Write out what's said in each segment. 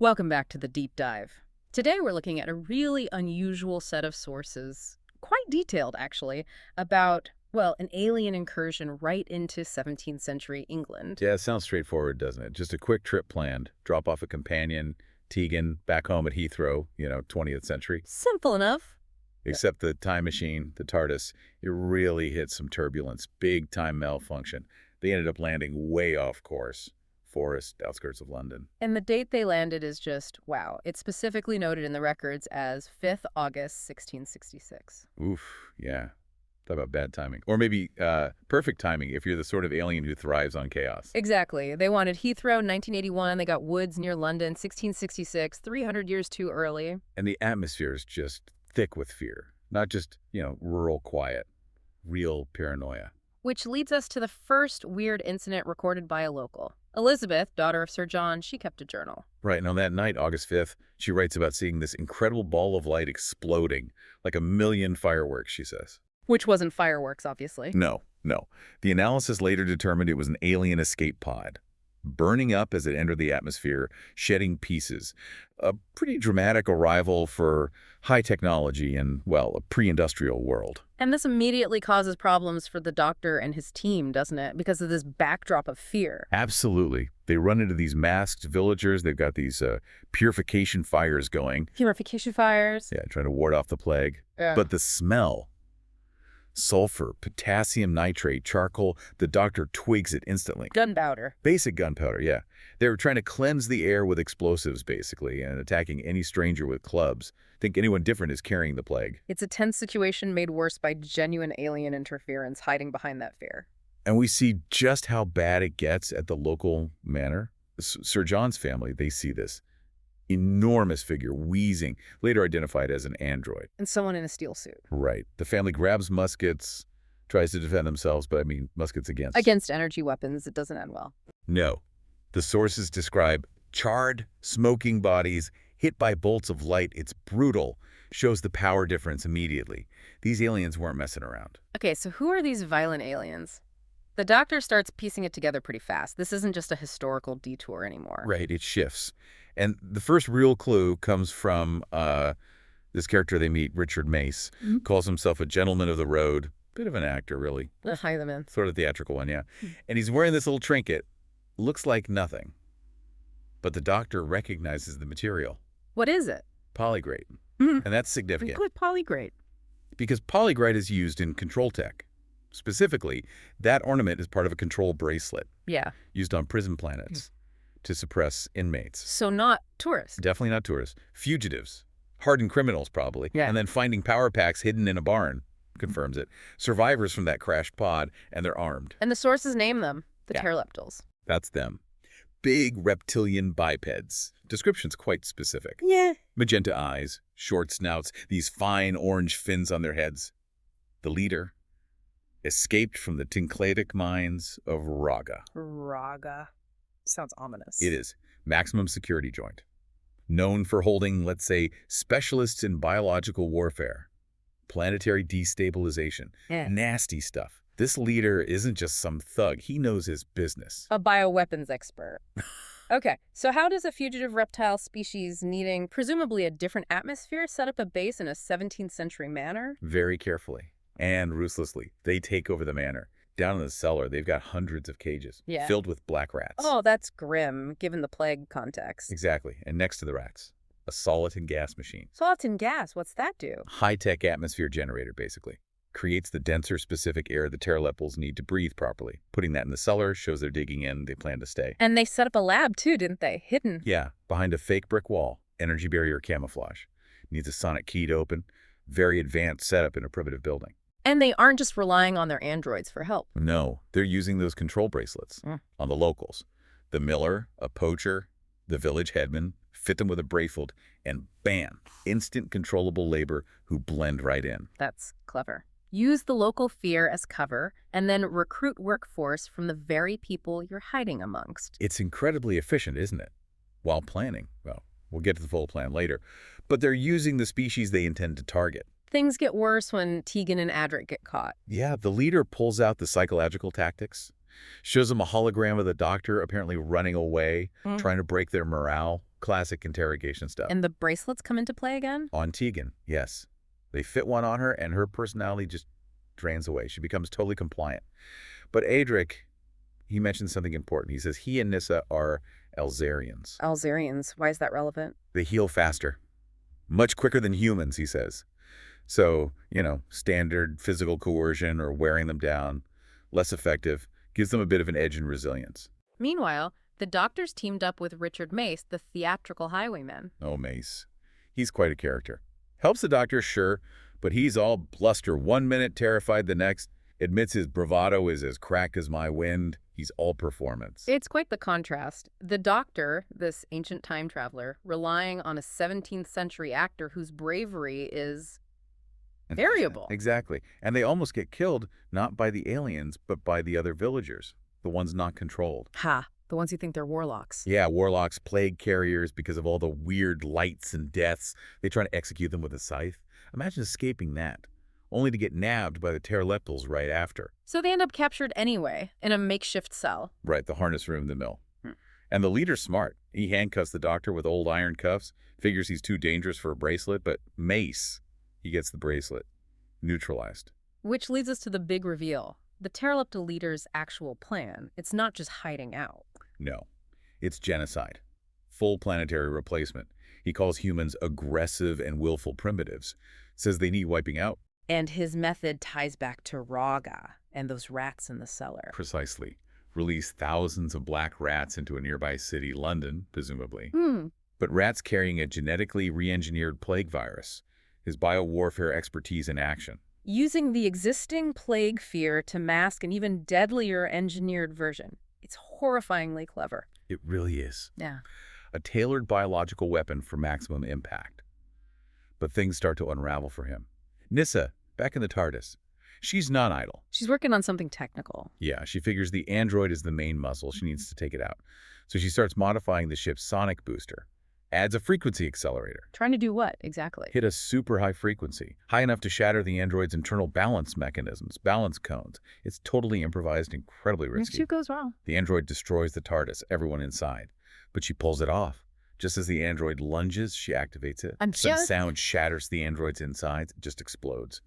Welcome back to the deep dive. Today we're looking at a really unusual set of sources, quite detailed actually, about, well, an alien incursion right into 17th century England. Yeah, it sounds straightforward, doesn't it? Just a quick trip planned, drop off a companion, Tegan, back home at Heathrow, 20th century. Simple enough. Except the time machine, the TARDIS, it really hit some turbulence, big time malfunction. They ended up landing way off course. Forest, outskirts of London. And the date they landed is just, wow. It's specifically noted in the records as 5th August, 1666. Oof, yeah. Talk about bad timing. Or maybe perfect timing if you're the sort of alien who thrives on chaos. Exactly. They wanted Heathrow in 1981. They got Woods near London, 1666, 300 years too early. And the atmosphere is just thick with fear. Not just, rural quiet. Real paranoia. Which leads us to the first weird incident recorded by a local. Elizabeth, daughter of Sir John, she kept a journal. Right, and on that night, August 5th, she writes about seeing this incredible ball of light exploding, like 1,000,000 fireworks, she says. Which wasn't fireworks, obviously. No. The analysis later determined it was an alien escape pod, burning up as it entered the atmosphere, shedding pieces. A pretty dramatic arrival for high technology and, well, a pre-industrial world. And this immediately causes problems for the doctor and his team, doesn't it? Because of this backdrop of fear. Absolutely. They run into these masked villagers. They've got these purification fires going. Purification fires. Yeah, trying to ward off the plague. Yeah. But the smell, sulfur, potassium nitrate, charcoal, the doctor twigs it instantly. Gunpowder. Basic gunpowder, yeah. They were trying to cleanse the air with explosives, basically, and attacking any stranger with clubs. Think anyone different is carrying the plague. It's a tense situation made worse by genuine alien interference hiding behind that fear. And we see just how bad it gets at the local manor. Sir John's family, they see this. Enormous figure, wheezing, later identified as an android. And someone in a steel suit. Right. The family grabs muskets, tries to defend themselves, but muskets against. Against energy weapons, it doesn't end well. No. The sources describe charred, smoking bodies, hit by bolts of light. It's brutal. Shows the power difference immediately. These aliens weren't messing around. Okay, so who are these violent aliens? The doctor starts piecing it together pretty fast. This isn't just a historical detour anymore. Right, it shifts. And the first real clue comes from this character they meet, Richard Mace, calls himself a gentleman of the road. Bit of an actor, really. Hi, the man. Sort of theatrical one, yeah. And he's wearing this little trinket. Looks like nothing. But the doctor recognizes the material. What is it? Polygrate. And that's significant. Good polygrate. Because polygrite is used in control tech. Specifically, that ornament is part of a control bracelet. Yeah. Used on prison planets to suppress inmates. So not tourists. Definitely not tourists. Fugitives. Hardened criminals, probably. Yeah. And then finding power packs hidden in a barn. Confirms it. Survivors from that crashed pod, and they're armed. And the sources name them, the Yeah. Terileptils. That's them. Big reptilian bipeds. Description's quite specific. Yeah. Magenta eyes, short snouts, these fine orange fins on their heads. The leader escaped from the Tincladic mines of Raga. Raga. Sounds ominous. It is. Maximum security joint. Known for holding, let's say, specialists in biological warfare. Planetary destabilization. Yeah. Nasty stuff. This leader isn't just some thug. He knows his business. A bioweapons expert. Okay, so how does a fugitive reptile species needing presumably a different atmosphere set up a base in a 17th century manor? Very carefully and ruthlessly, they take over the manor. Down in the cellar, they've got hundreds of cages filled with black rats. Oh, that's grim, given the plague context. Exactly. And next to the rats, a solid and gas machine. Salt and gas, what's that do? High-tech atmosphere generator, basically. Creates the denser, specific air the Terileptils need to breathe properly. Putting that in the cellar shows they're digging in. They plan to stay. And they set up a lab, too, didn't they? Hidden. Yeah, behind a fake brick wall. Energy barrier camouflage. Needs a sonic key to open. Very advanced setup in a primitive building. And they aren't just relying on their androids for help. No, they're using those control bracelets on the locals. The miller, a poacher, the village headman, fit them with a bracelet, and bam, instant controllable labor who blend right in. That's clever. Use the local fear as cover, and then recruit workforce from the very people you're hiding amongst. It's incredibly efficient, isn't it? While planning. Well, we'll get to the full plan later. But they're using the species they intend to target. Things get worse when Tegan and Adric get caught. Yeah, the leader pulls out the psychological tactics, shows them a hologram of the doctor apparently running away, trying to break their morale. Classic interrogation stuff. And the bracelets come into play again? On Tegan, yes. They fit one on her, and her personality just drains away. She becomes totally compliant. But Adric, he mentions something important. He says he and Nyssa are Elzarians. Elzarians. Why is that relevant? They heal faster. Much quicker than humans, he says. So, standard physical coercion or wearing them down, less effective, gives them a bit of an edge in resilience. Meanwhile, the doctors teamed up with Richard Mace, the theatrical highwayman. Oh, Mace. He's quite a character. Helps the doctor, sure, but he's all bluster 1 minute, terrified the next, admits his bravado is as cracked as my wind. He's all performance. It's quite the contrast. The doctor, this ancient time traveler, relying on a 17th century actor whose bravery is variable. Exactly. And they almost get killed, not by the aliens, but by the other villagers, the ones not controlled. Ha! The ones who think they're warlocks. Yeah, warlocks, plague carriers, because of all the weird lights and deaths. They try to execute them with a scythe. Imagine escaping that, only to get nabbed by the Terileptils right after. So they end up captured anyway, in a makeshift cell. Right, the harness room, the mill. And the leader's smart. He handcuffs the doctor with old iron cuffs, figures he's too dangerous for a bracelet, but Mace, he gets the bracelet. Neutralized. Which leads us to the big reveal. The Terileptil Leader's actual plan. It's not just hiding out. No, it's genocide. Full planetary replacement. He calls humans aggressive and willful primitives. Says they need wiping out. And his method ties back to Raga and those rats in the cellar. Precisely. Release thousands of black rats into a nearby city, London, presumably. But rats carrying a genetically re-engineered plague virus. His biowarfare expertise in action. Using the existing plague fear to mask an even deadlier engineered version. It's horrifyingly clever. It really is. Yeah. A tailored biological weapon for maximum impact. But things start to unravel for him. Nyssa, back in the TARDIS. She's not idle. She's working on something technical. Yeah, she figures the android is the main muscle. She needs to take it out. So she starts modifying the ship's sonic booster. Adds a frequency accelerator. Trying to do what, exactly? Hit a super high frequency, high enough to shatter the android's internal balance mechanisms, balance cones. It's totally improvised, incredibly risky. If it goes wrong. The android destroys the TARDIS, everyone inside. But she pulls it off. Just as the android lunges, she activates it. Some sound shatters the android's insides. It just explodes.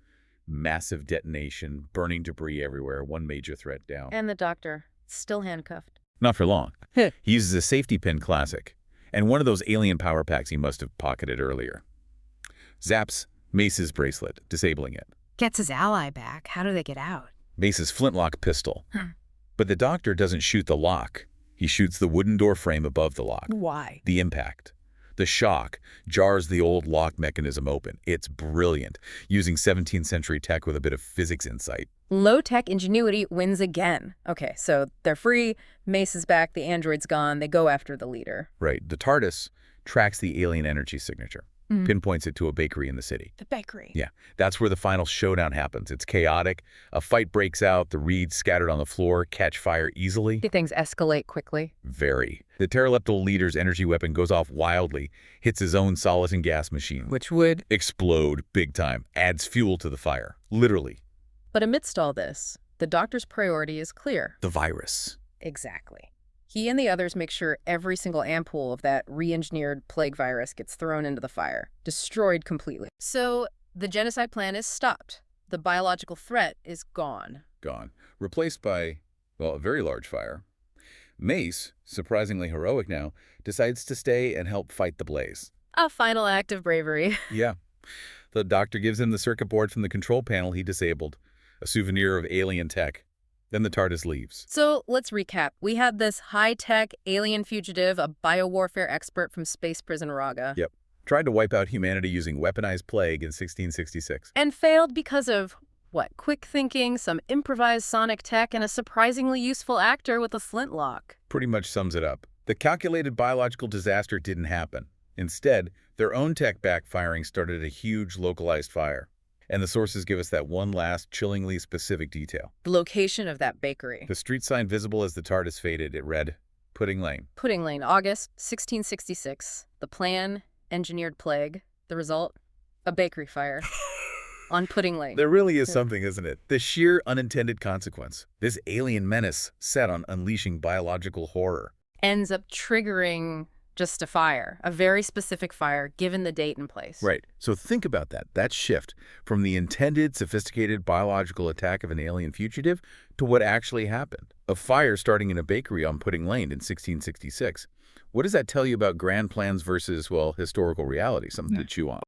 Massive detonation, burning debris everywhere, one major threat down. And the doctor, still handcuffed. Not for long. He uses a safety pin classic. And one of those alien power packs he must have pocketed earlier. Zaps Mace's bracelet, disabling it. Gets his ally back. How do they get out? Mace's flintlock pistol. But the doctor doesn't shoot the lock. He shoots the wooden door frame above the lock. Why? The impact. The shock jars the old lock mechanism open. It's brilliant, using 17th century tech with a bit of physics insight. Low-tech ingenuity wins again. Okay, so they're free, Mace is back, the android's gone, they go after the leader. Right. The TARDIS tracks the alien energy signature, pinpoints it to a bakery in the city. The bakery? Yeah, that's where the final showdown happens. It's chaotic. A fight breaks out. The reeds scattered on the floor catch fire easily. Do things escalate quickly? Very. The Terileptil Leader's energy weapon goes off wildly, hits his own solid and gas machine. Which would explode big time, adds fuel to the fire. Literally. But amidst all this, the doctor's priority is clear. The virus. Exactly. He and the others make sure every single ampoule of that re-engineered plague virus gets thrown into the fire, destroyed completely. So the genocide plan is stopped. The biological threat is gone. Gone. Replaced by, well, a very large fire. Mace, surprisingly heroic now, decides to stay and help fight the blaze. A final act of bravery. Yeah. The doctor gives him the circuit board from the control panel he disabled, a souvenir of alien tech. Then the TARDIS leaves. So let's recap. We had this high-tech alien fugitive, a biowarfare expert from space prison Raga. Yep. Tried to wipe out humanity using weaponized plague in 1666. And failed because of, what, quick thinking, some improvised sonic tech, and a surprisingly useful actor with a flintlock. Pretty much sums it up. The calculated biological disaster didn't happen. Instead, their own tech backfiring started a huge localized fire. And the sources give us that one last, chillingly specific detail. The location of that bakery. The street sign visible as the TARDIS faded, it read, Pudding Lane. Pudding Lane, August 1666. The plan, engineered plague. The result, a bakery fire. On Pudding Lane. There really is something, isn't it? The sheer unintended consequence. This alien menace set on unleashing biological horror. Ends up triggering Just a fire, a very specific fire, given the date and place. Right. So think about that shift from the intended, sophisticated biological attack of an alien fugitive to what actually happened. A fire starting in a bakery on Pudding Lane in 1666. What does that tell you about grand plans versus, well, historical reality? Something to chew on.